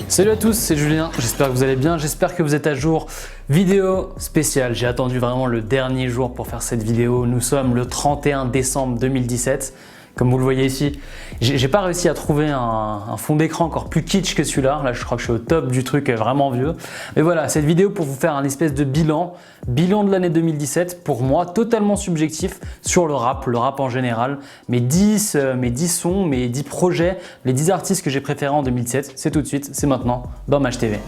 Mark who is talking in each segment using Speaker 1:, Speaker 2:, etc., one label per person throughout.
Speaker 1: Salut à tous, c'est Julien, j'espère que vous allez bien, j'espère que vous êtes à jour. Vidéo spéciale, j'ai attendu vraiment le dernier jour pour faire cette vidéo. Nous sommes le 31 décembre 2017. Comme vous le voyez ici, j'ai pas réussi à trouver un fond d'écran encore plus kitsch que celui-là. Là, je crois que je suis au top du truc vraiment vieux. Mais voilà, cette vidéo pour vous faire un espèce de bilan de l'année 2017, pour moi, totalement subjectif sur le rap en général. Mes 10 sons, mes 10 projets, les 10 artistes que j'ai préférés en 2017, c'est tout de suite, c'est maintenant dans Maj TV.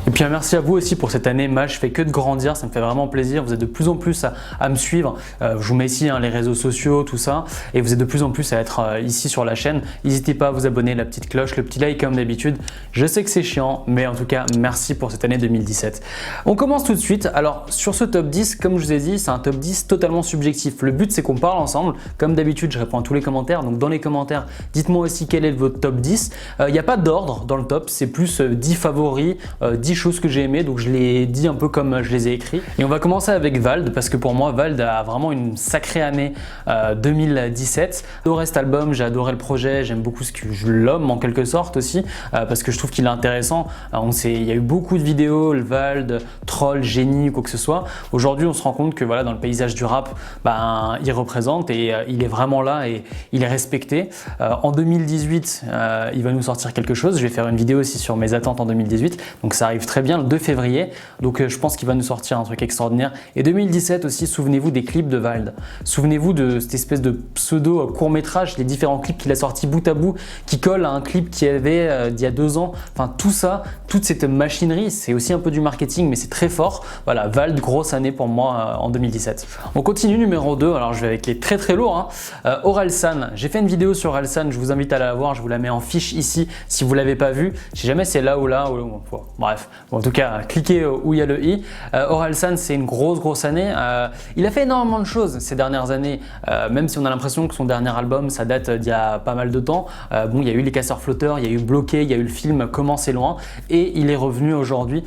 Speaker 1: Et puis merci à vous aussi pour cette année. Maj fait que de grandir, ça me fait vraiment plaisir. Vous êtes de plus en plus à me suivre. Je vous mets ici les réseaux sociaux, tout ça. Et vous êtes de plus en plus à être ici sur la chaîne. N'hésitez pas à vous abonner, la petite cloche, le petit like comme d'habitude. Je sais que c'est chiant, mais en tout cas, merci pour cette année 2017. On commence tout de suite. Alors sur ce top 10, comme je vous ai dit, c'est un top 10 totalement subjectif. Le but, c'est qu'on parle ensemble. Comme d'habitude, je réponds à tous les commentaires. Donc dans les commentaires, dites-moi aussi quel est votre top 10. Il n'y a pas d'ordre dans le top, c'est plus 10 favoris, 10 choses que j'ai aimées, donc je les dis un peu comme je les ai écrits. Et on va commencer avec Vald, parce que pour moi Vald a vraiment une sacrée année 2017. J'ai adoré cet album, j'ai adoré le projet, j'aime beaucoup l'homme en quelque sorte aussi, parce que je trouve qu'il est intéressant. Il y a eu beaucoup de vidéos, le Vald, troll, génie, quoi que ce soit. Aujourd'hui on se rend compte que voilà, dans le paysage du rap, il représente et il est vraiment là et il est respecté. En 2018, il va nous sortir quelque chose. Je vais faire une vidéo aussi sur mes attentes en 2018, donc ça arrive très bien le 2 février, donc je pense qu'il va nous sortir un truc extraordinaire. Et 2017 aussi, souvenez-vous des clips de Vald, souvenez-vous de cette espèce de pseudo court-métrage, les différents clips qu'il a sortis bout à bout, qui collent à un clip qu'il y avait d'il y a 2 ans, enfin tout ça, toute cette machinerie, c'est aussi un peu du marketing, mais c'est très fort. Voilà, Vald, grosse année pour moi en 2017. On continue, numéro 2, alors je vais avec les très très lourds, Orelsan. J'ai fait une vidéo sur Orelsan, je vous invite à la voir, je vous la mets en fiche ici si vous l'avez pas vue. Je sais jamais si c'est là ou là, bref. Bon, en tout cas, cliquez où il y a le i. Orelsan, c'est une grosse année. Il a fait énormément de choses ces dernières années, même si on a l'impression que son dernier album, ça date d'il y a pas mal de temps. Bon, il y a eu Les Casseurs Flotteurs, il y a eu Bloqué, il y a eu le film Comment c'est loin, et il est revenu aujourd'hui.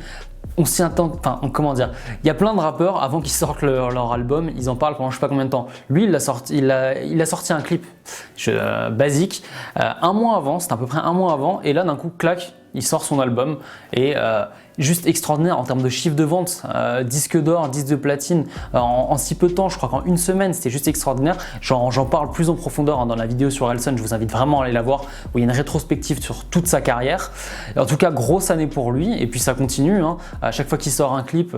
Speaker 1: On s'y attend, comment dire, il y a plein de rappeurs avant qu'ils sortent leur album, ils en parlent pendant je sais pas combien de temps. Lui, il a sorti un clip basique un mois avant, c'était à peu près un mois avant, et là d'un coup, clac, il sort son album et juste extraordinaire en termes de chiffre de vente, disque d'or, disque de platine en si peu de temps, je crois qu'en une semaine, c'était juste extraordinaire. J'en parle plus en profondeur dans la vidéo sur Orelsan, je vous invite vraiment à aller la voir, où il y a une rétrospective sur toute sa carrière. Et en tout cas, grosse année pour lui, et puis ça continue, à chaque fois qu'il sort un clip,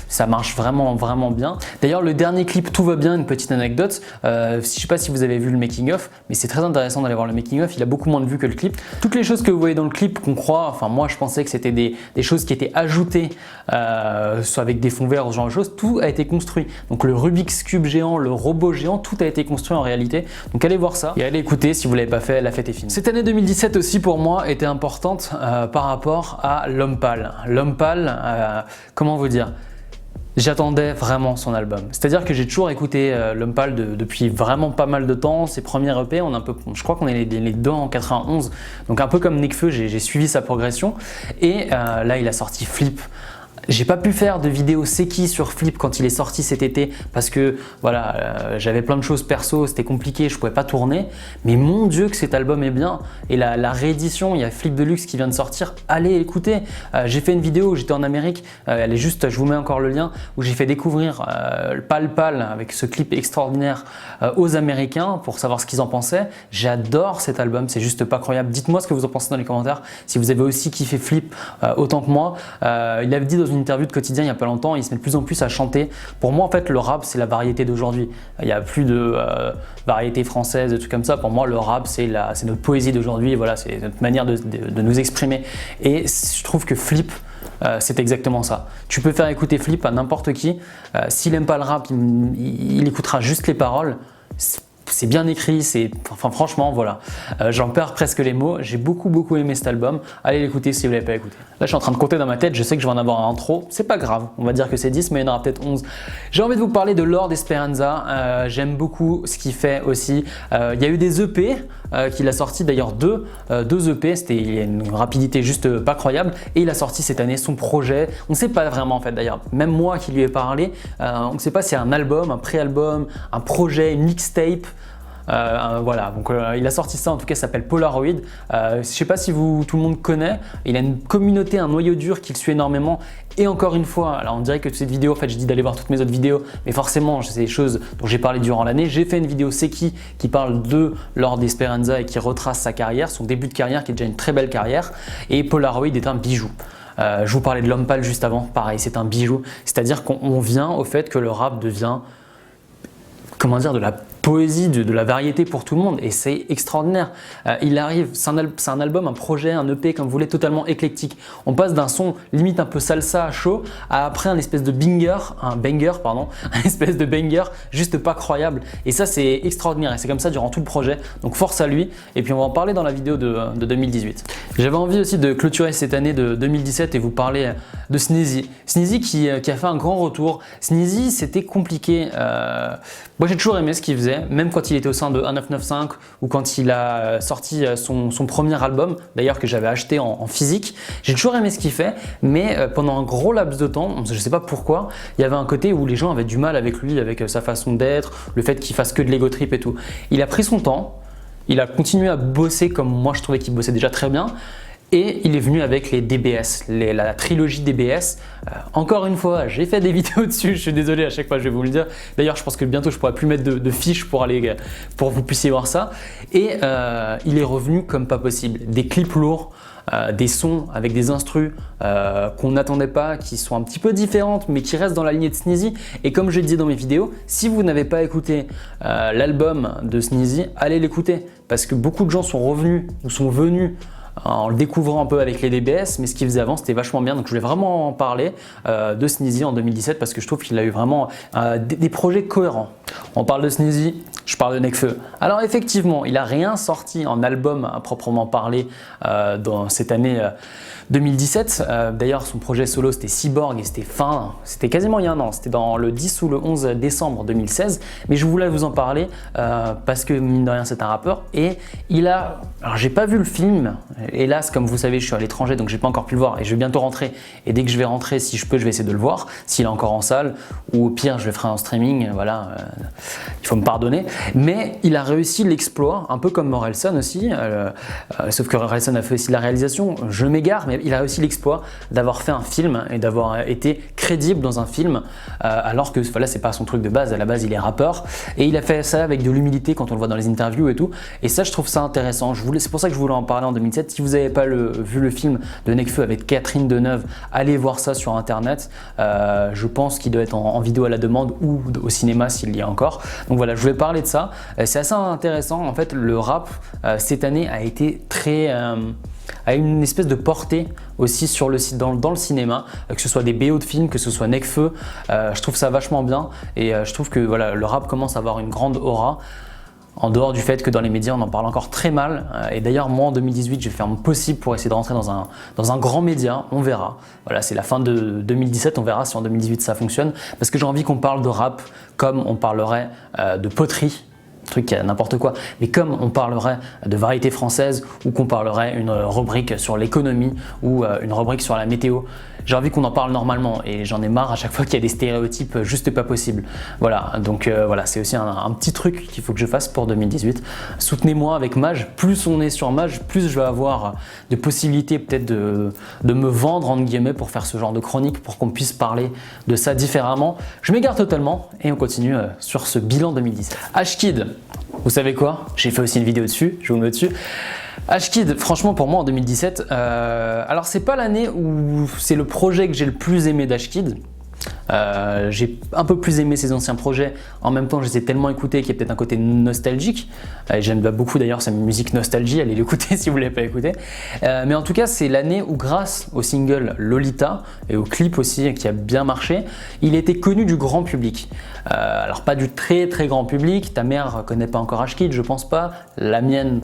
Speaker 1: ça marche vraiment bien. D'ailleurs, le dernier clip Tout va bien, une petite anecdote, je sais pas si vous avez vu le making of, mais c'est très intéressant d'aller voir le making of, il a beaucoup moins de vues que le clip. Toutes les choses que vous voyez dans le clip qu'on croit, enfin moi je pensais que c'était des choses qui étaient ajoutées soit avec des fonds verts, ce genre de choses, tout a été construit. Donc le Rubik's Cube géant, le robot géant, tout a été construit en réalité. Donc allez voir ça et allez écouter si vous ne l'avez pas fait, la fête est finie. Cette année 2017 aussi pour moi était importante par rapport à L'Homme Pâle. L'Homme Pâle, comment vous dire ? J'attendais vraiment son album. C'est-à-dire que j'ai toujours écouté L'Homme Pâle depuis vraiment pas mal de temps. Ses premiers EP, je crois qu'on est les deux en 91. Donc un peu comme Nekfeu, j'ai suivi sa progression. Et là, il a sorti Flip. J'ai pas pu faire de vidéo c'est qui sur Flip quand il est sorti cet été parce que voilà, j'avais plein de choses perso, c'était compliqué, je pouvais pas tourner. Mais mon Dieu que cet album est bien. Et la réédition, il y a Flip Deluxe qui vient de sortir, allez écouter. J'ai fait une vidéo où j'étais en Amérique, elle est juste, je vous mets encore le lien, où j'ai fait découvrir Pal Pal avec ce clip extraordinaire aux Américains pour savoir ce qu'ils en pensaient. J'adore cet album, c'est juste pas croyable. Dites-moi ce que vous en pensez dans les commentaires. Si vous avez aussi kiffé Flip autant que moi. Il avait dit dans une interview de Quotidien il n'y a pas longtemps, il se met de plus en plus à chanter. Pour moi en fait le rap c'est la variété d'aujourd'hui, il n'y a plus de variété française, des trucs comme ça. Pour moi le rap c'est notre poésie d'aujourd'hui, voilà, c'est notre manière de nous exprimer et je trouve que Flip c'est exactement ça. Tu peux faire écouter Flip à n'importe qui, s'il n'aime pas le rap il écoutera juste les paroles. C'est bien écrit, franchement voilà, j'en perds presque les mots, j'ai beaucoup aimé cet album, allez l'écouter si vous ne l'avez pas écouté. Là je suis en train de compter dans ma tête, je sais que je vais en avoir un trop, c'est pas grave, on va dire que c'est 10 mais il y en aura peut-être 11. J'ai envie de vous parler de Lord Esperanza, j'aime beaucoup ce qu'il fait aussi, il y a eu des EP qu'il a sorti, d'ailleurs deux EP, il y a une rapidité juste pas croyable et il a sorti cette année son projet, on ne sait pas vraiment en fait d'ailleurs, même moi qui lui ai parlé, on ne sait pas si c'est un album, un pré-album, un projet, une mixtape. Voilà, donc il a sorti ça, en tout cas, ça s'appelle Polaroid. Je ne sais pas si tout le monde connaît, il a une communauté, un noyau dur qu'il suit énormément. Et encore une fois, alors on dirait que cette vidéo, en fait, je dis d'aller voir toutes mes autres vidéos, mais forcément, c'est des choses dont j'ai parlé durant l'année. J'ai fait une vidéo C'est qui parle de Lord Esperanza et qui retrace sa carrière, son début de carrière, qui est déjà une très belle carrière. Et Polaroid est un bijou. Je vous parlais de L'Homme Pâle juste avant, pareil, c'est un bijou. C'est-à-dire qu'on vient au fait que le rap devient, comment dire, de la poésie, de la variété pour tout le monde, et c'est extraordinaire. Il arrive, c'est un album, un projet, un EP, comme vous voulez, totalement éclectique. On passe d'un son limite un peu salsa à chaud à après un espèce de banger, un espèce de banger juste pas croyable. Et ça, c'est extraordinaire, et c'est comme ça durant tout le projet. Donc force à lui, et puis on va en parler dans la vidéo de 2018. J'avais envie aussi de clôturer cette année de 2017 et vous parler de Sneezy. Sneezy qui a fait un grand retour. Sneezy, c'était compliqué. Moi, j'ai toujours aimé ce qu'il faisait, même quand il était au sein de 1995 ou quand il a sorti son premier album, d'ailleurs que j'avais acheté en physique. J'ai toujours aimé ce qu'il fait, mais pendant un gros laps de temps, je ne sais pas pourquoi, il y avait un côté où les gens avaient du mal avec lui, avec sa façon d'être, le fait qu'il fasse que de l'ego trip et tout. Il a pris son temps, il a continué à bosser comme moi je trouvais qu'il bossait déjà très bien. Et il est venu avec les DBS, la trilogie DBS. Encore une fois, j'ai fait des vidéos dessus, je suis désolé, à chaque fois je vais vous le dire. D'ailleurs, je pense que bientôt je ne pourrai plus mettre de fiches pour que vous puissiez voir ça. Et il est revenu comme pas possible. Des clips lourds, des sons avec des instrus qu'on n'attendait pas, qui sont un petit peu différentes, mais qui restent dans la lignée de Sneezy. Et comme je le disais dans mes vidéos, si vous n'avez pas écouté l'album de Sneezy, allez l'écouter. Parce que beaucoup de gens sont revenus ou sont venus en le découvrant un peu avec les DBS, mais ce qu'il faisait avant c'était vachement bien, donc je voulais vraiment en parler de Sneezy en 2017 parce que je trouve qu'il a eu vraiment des projets cohérents. On parle de Sneezy, je parle de Nekfeu. Alors effectivement, il n'a rien sorti en album à proprement parler dans cette année 2017. D'ailleurs, son projet solo c'était Cyborg et c'était quasiment il y a un an, c'était dans le 10 ou le 11 décembre 2016. Mais je voulais vous en parler parce que mine de rien c'est un rappeur et alors j'ai pas vu le film, hélas comme vous savez je suis à l'étranger donc j'ai pas encore pu le voir et je vais bientôt rentrer et dès que je vais rentrer si je peux je vais essayer de le voir s'il est encore en salle ou au pire je le ferai en streaming, voilà, il faut me pardonner. Mais il a réussi l'exploit, un peu comme Morelson aussi, sauf que Morelson a fait aussi la réalisation, je m'égare, mais il a réussi l'exploit d'avoir fait un film et d'avoir été crédible dans un film alors que voilà, c'est pas son truc de base, à la base il est rappeur et il a fait ça avec de l'humilité quand on le voit dans les interviews et tout, et ça je trouve ça intéressant. C'est pour ça que je voulais en parler en 2007. Si vous n'avez pas vu le film de Nekfeu avec Catherine Deneuve, allez voir ça sur internet. Je pense qu'il doit être en vidéo à la demande ou au cinéma s'il y a encore. Donc voilà, je voulais parler de ça. C'est assez intéressant. En fait, le rap cette année a été a une espèce de portée aussi sur dans le cinéma, que ce soit des BO de films, que ce soit Nekfeu. Je trouve ça vachement bien et je trouve que voilà, le rap commence à avoir une grande aura. En dehors du fait que dans les médias on en parle encore très mal, et d'ailleurs moi en 2018 je vais faire mon possible pour essayer de rentrer dans un grand média, on verra. Voilà, c'est la fin de 2017, on verra si en 2018 ça fonctionne, parce que j'ai envie qu'on parle de rap comme on parlerait de poterie, truc n'importe quoi, mais comme on parlerait de variété française ou qu'on parlerait une rubrique sur l'économie ou une rubrique sur la météo. J'ai envie qu'on en parle normalement et j'en ai marre à chaque fois qu'il y a des stéréotypes juste pas possibles. Voilà, donc voilà, c'est aussi un petit truc qu'il faut que je fasse pour 2018. Soutenez-moi avec Maj, plus on est sur Maj, plus je vais avoir de possibilités peut-être de me vendre entre guillemets pour faire ce genre de chronique, pour qu'on puisse parler de ça différemment. Je m'égare totalement et on continue sur ce bilan 2017. H-Kid, vous savez quoi? J'ai fait aussi une vidéo dessus, je vous mets dessus. H-Kid, franchement pour moi en 2017, alors c'est pas l'année où c'est le projet que j'ai le plus aimé d'H-Kid. J'ai un peu plus aimé ses anciens projets, en même temps je les ai tellement écoutés qu'il y a peut-être un côté nostalgique. J'aime beaucoup d'ailleurs sa musique Nostalgie, allez l'écouter si vous ne l'avez pas écouté. Mais en tout cas c'est l'année où grâce au single Lolita et au clip aussi qui a bien marché, il était connu du grand public. Alors pas du très très grand public, ta mère connaît pas encore H-Kid, je pense pas, la mienne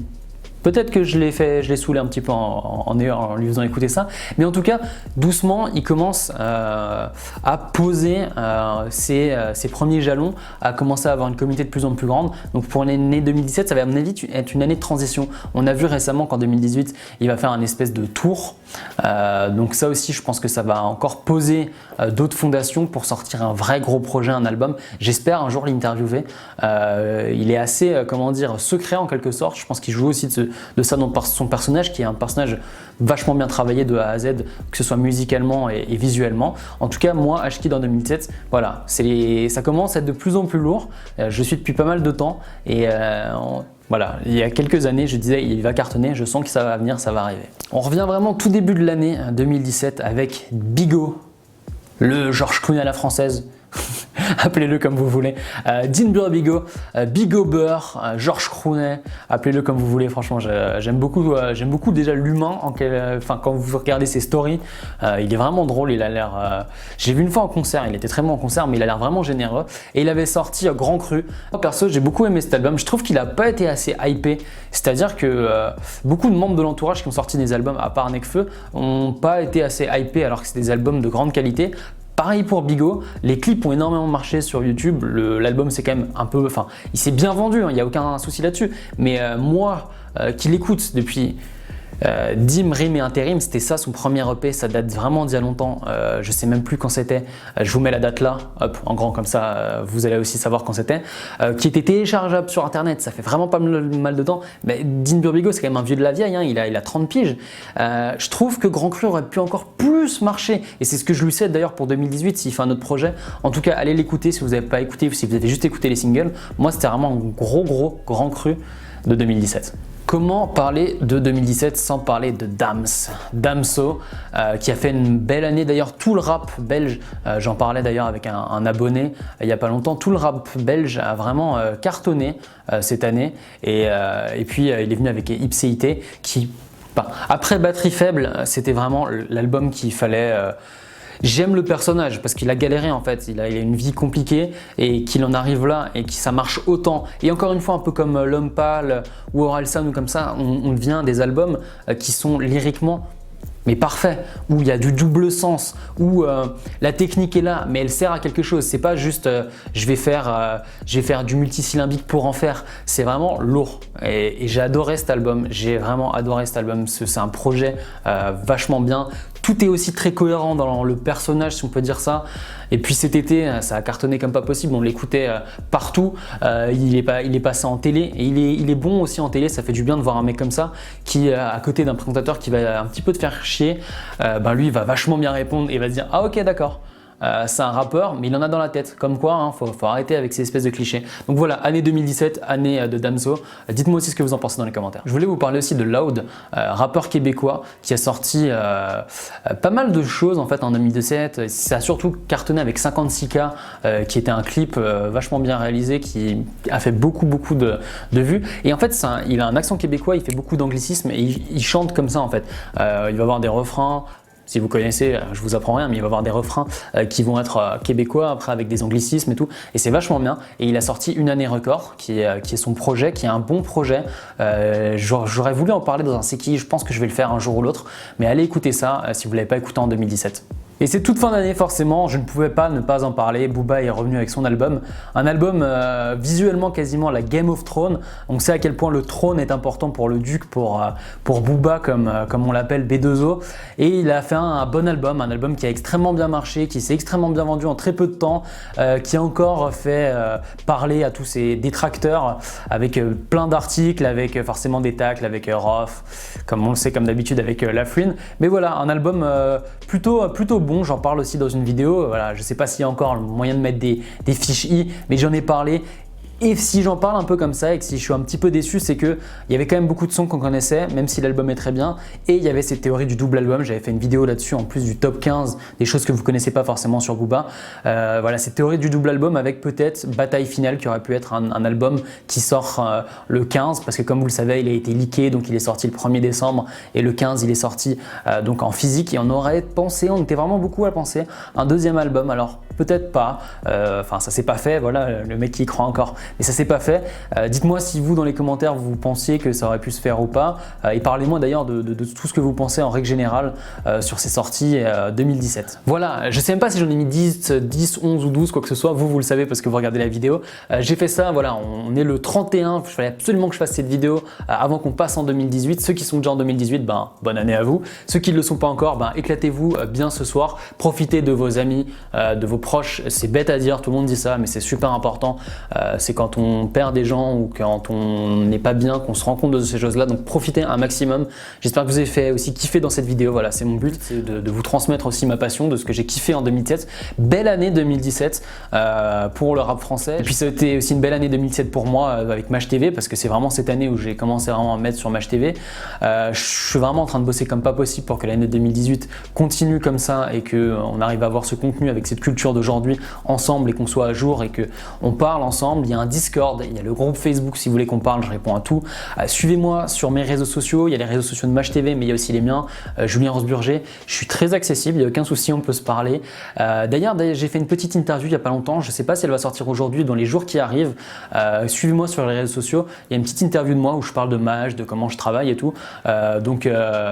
Speaker 1: Peut-être que je l'ai saoulé un petit peu en lui faisant écouter ça, mais en tout cas, doucement, il commence à poser ses premiers jalons, à commencer à avoir une communauté de plus en plus grande. Donc pour l'année 2017, ça va à mon avis être une année de transition. On a vu récemment qu'en 2018, il va faire un espèce de tour. Donc ça aussi, je pense que ça va encore poser d'autres fondations pour sortir un vrai gros projet, un album. J'espère un jour l'interviewer. Il est assez, comment dire, secret en quelque sorte. Je pense qu'il joue aussi de ça dans son personnage, qui est un personnage vachement bien travaillé de A à Z, que ce soit musicalement et visuellement. En tout cas, moi, Ashkid en 2007, voilà, ça commence à être de plus en plus lourd. Je suis depuis pas mal de temps et voilà, il y a quelques années, je disais il va cartonner, je sens que ça va venir, ça va arriver. On revient vraiment tout début de l'année 2017 avec Bigo, le George Clooney à la française. Appelez-le comme vous voulez, Dean Burbigo, Bigo Burr, George Clooney, appelez-le comme vous voulez. Franchement, j'aime beaucoup déjà l'humain. Quand vous regardez ses stories, il est vraiment drôle. Il a l'air. J'ai vu une fois en concert, il était très bon en concert, mais il a l'air vraiment généreux. Et il avait sorti Grand Cru. Moi perso, j'ai beaucoup aimé cet album. Je trouve qu'il n'a pas été assez hypé. C'est-à-dire que beaucoup de membres de l'entourage qui ont sorti des albums, à part Nekfeu, n'ont pas été assez hypés alors que c'est des albums de grande qualité. Pareil pour Bigo, les clips ont énormément marché sur YouTube, l'album c'est quand même un peu, il s'est bien vendu, il n'y a aucun souci là-dessus, mais moi qui l'écoute depuis Dim, Rim et Intérim, c'était ça son premier EP, ça date vraiment d'il y a longtemps, je sais même plus quand c'était, je vous mets la date là, hop, en grand comme ça, vous allez aussi savoir quand c'était, qui était téléchargeable sur internet, ça fait vraiment pas mal de temps, mais Dean Burbigo c'est quand même un vieux de la vieille, hein, il a 30 piges, je trouve que Grand Cru aurait pu encore plus marcher, et c'est ce que je lui souhaite d'ailleurs pour 2018 s'il fait un autre projet. En tout cas, allez l'écouter si vous n'avez pas écouté, si vous avez juste écouté les singles, moi c'était vraiment un gros Grand Cru de 2017. Comment parler de 2017 sans parler de Damso, qui a fait une belle année. D'ailleurs, tout le rap belge, j'en parlais d'ailleurs avec un abonné il n'y a pas longtemps, tout le rap belge a vraiment cartonné cette année. Et puis, il est venu avec Ipséité qui, après Batterie Faible, c'était vraiment l'album qu'il fallait. J'aime le personnage parce qu'il a galéré en fait, il a une vie compliquée et qu'il en arrive là et que ça marche autant. Et encore une fois, un peu comme L'Homme Pâle ou Orelsan ou comme ça, on vient des albums qui sont lyriquement mais parfait, où il y a du double sens, où la technique est là, mais elle sert à quelque chose. C'est pas juste je vais faire du multisyllabique pour en faire. C'est vraiment lourd. Et j'ai adoré cet album. J'ai vraiment adoré cet album. C'est un projet vachement bien. Tout est aussi très cohérent dans le personnage, si on peut dire ça. Et puis cet été, ça a cartonné comme pas possible. On l'écoutait partout. Il est passé en télé et il est bon aussi en télé. Ça fait du bien de voir un mec comme ça qui, à côté d'un présentateur qui va un petit peu te faire chier, lui il va vachement bien répondre et va se dire ah ok d'accord. C'est un rappeur, mais il en a dans la tête. Comme quoi, hein, faut arrêter avec ces espèces de clichés. Donc voilà, année 2017, année de Damso. Dites-moi aussi ce que vous en pensez dans les commentaires. Je voulais vous parler aussi de Loud, rappeur québécois qui a sorti pas mal de choses en fait en 2017. Ça a surtout cartonné avec 56K, qui était un clip vachement bien réalisé, qui a fait beaucoup de vues. Et en fait, il a un accent québécois, il fait beaucoup d'anglicisme et il chante comme ça en fait. Il va avoir des refrains. Si vous connaissez, je vous apprends rien, mais il va y avoir des refrains qui vont être québécois, après avec des anglicismes et tout. Et c'est vachement bien. Et il a sorti Une année record, qui est son projet, qui est un bon projet. J'aurais voulu en parler dans un C'est qui, je pense que je vais le faire un jour ou l'autre. Mais allez écouter ça si vous ne l'avez pas écouté en 2017. Et c'est toute fin d'année forcément, je ne pouvais pas ne pas en parler. Booba est revenu avec son album, un album visuellement quasiment la Game of Thrones. On sait à quel point le trône est important pour le duc, pour Booba comme on l'appelle B2O. Et il a fait un bon album, un album qui a extrêmement bien marché, qui s'est extrêmement bien vendu en très peu de temps, qui a encore fait parler à tous ses détracteurs avec plein d'articles, avec forcément des tacles, avec Roth, comme on le sait comme d'habitude avec Lafouine. Mais voilà, un album plutôt bon. J'en parle aussi dans une vidéo. Voilà, je ne sais pas s'il y a encore le moyen de mettre des fiches i, mais j'en ai parlé. Et si j'en parle un peu comme ça et que si je suis un petit peu déçu, c'est qu'il y avait quand même beaucoup de sons qu'on connaissait, même si l'album est très bien. Et il y avait cette théorie du double album. J'avais fait une vidéo là-dessus en plus du top 15, des choses que vous ne connaissez pas forcément sur Booba. Voilà, cette théorie du double album avec peut-être Bataille Finale qui aurait pu être un album qui sort le 15 parce que comme vous le savez, il a été leaké, donc il est sorti le 1er décembre et le 15 il est sorti donc en physique et on aurait pensé, on était vraiment beaucoup à penser un deuxième album. Alors peut-être pas. Enfin, ça s'est pas fait, voilà, le mec qui y croit encore, mais ça s'est pas fait. Dites-moi si vous, dans les commentaires, vous pensiez que ça aurait pu se faire ou pas. Et parlez-moi d'ailleurs de tout ce que vous pensez en règle générale sur ces sorties 2017. Voilà, je sais même pas si j'en ai mis 10, 11 ou 12, quoi que ce soit. Vous le savez parce que vous regardez la vidéo. J'ai fait ça, voilà, on est le 31. Il fallait absolument que je fasse cette vidéo avant qu'on passe en 2018. Ceux qui sont déjà en 2018, ben, bonne année à vous. Ceux qui ne le sont pas encore, ben, éclatez-vous bien ce soir. Profitez de vos amis, de vos proches. C'est bête à dire, tout le monde dit ça, mais c'est super important. C'est quand on perd des gens ou quand on n'est pas bien qu'on se rend compte de ces choses-là. Donc profitez un maximum. J'espère que vous avez fait aussi kiffer dans cette vidéo. Voilà, c'est mon but, c'est de vous transmettre aussi ma passion, de ce que j'ai kiffé en 2017. Belle année 2017 pour le rap français. Et puis c'était aussi une belle année 2017 pour moi avec Maj TV, parce que c'est vraiment cette année où j'ai commencé vraiment à me mettre sur Maj TV. Je suis vraiment en train de bosser comme pas possible pour que l'année 2018 continue comme ça et qu'on arrive à avoir ce contenu avec cette culture d'aujourd'hui ensemble et qu'on soit à jour et qu'on parle ensemble. Il y a un Discord, il y a le groupe Facebook si vous voulez qu'on parle, je réponds à tout. Suivez-moi sur mes réseaux sociaux, il y a les réseaux sociaux de Maj TV mais il y a aussi les miens, Julien Rosburger. Je suis très accessible, il n'y a aucun souci, on peut se parler. D'ailleurs, j'ai fait une petite interview il n'y a pas longtemps, je ne sais pas si elle va sortir aujourd'hui, dans les jours qui arrivent. Suivez-moi sur les réseaux sociaux, il y a une petite interview de moi où je parle de Maj, de comment je travaille et tout. Donc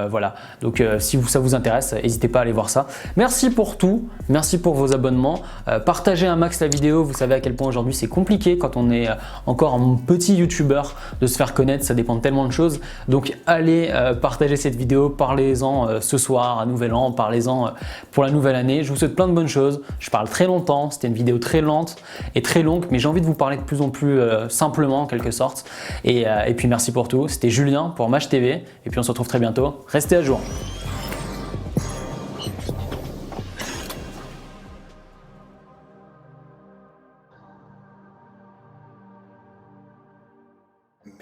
Speaker 1: voilà, donc si ça vous intéresse, n'hésitez pas à aller voir ça. Merci pour tout, merci pour vos abonnements. Partagez un max la vidéo, vous savez à quel point aujourd'hui c'est compliqué quand on est encore un petit youtubeur de se faire connaître, ça dépend de tellement de choses. Donc allez partager cette vidéo, parlez-en ce soir à Nouvel An, parlez-en pour la nouvelle année. Je vous souhaite plein de bonnes choses. Je parle très longtemps, c'était une vidéo très lente et très longue, mais j'ai envie de vous parler de plus en plus simplement en quelque sorte. Et puis merci pour tout. C'était Julien pour Maj TV et puis on se retrouve très bientôt. Restez à jour.